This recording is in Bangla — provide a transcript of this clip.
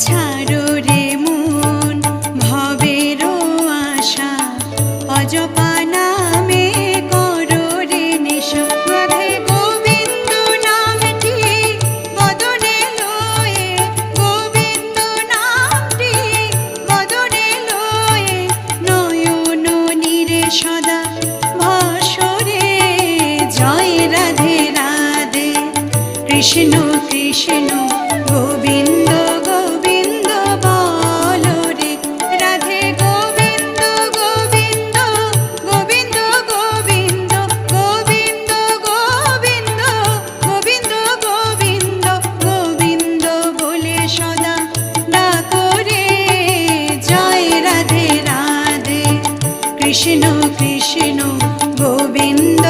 ছাড়ো রে মন ভবেরও আশা, অজপা নামে করো রে নেশা। রাধে গোবিন্দ নামটি বদনে লয়ে, গোবিন্দ নামটি বদনে লয়ে, নয়ন নীরে সদা ভাসরে। জয় রাধে রাধে কৃষ্ণ কৃষ্ণ গোবিন্দ গোবিন্দ বলো রে। রাধে গোবিন্দ গোবিন্দ গোবিন্দ গোবিন্দ গোবিন্দ গোবিন্দ গোবিন্দ গোবিন্দ গোবিন্দ বলে সদা ডাকো রে। জয় রাধে রাধে কৃষ্ণ কৃষ্ণ গোবিন্দ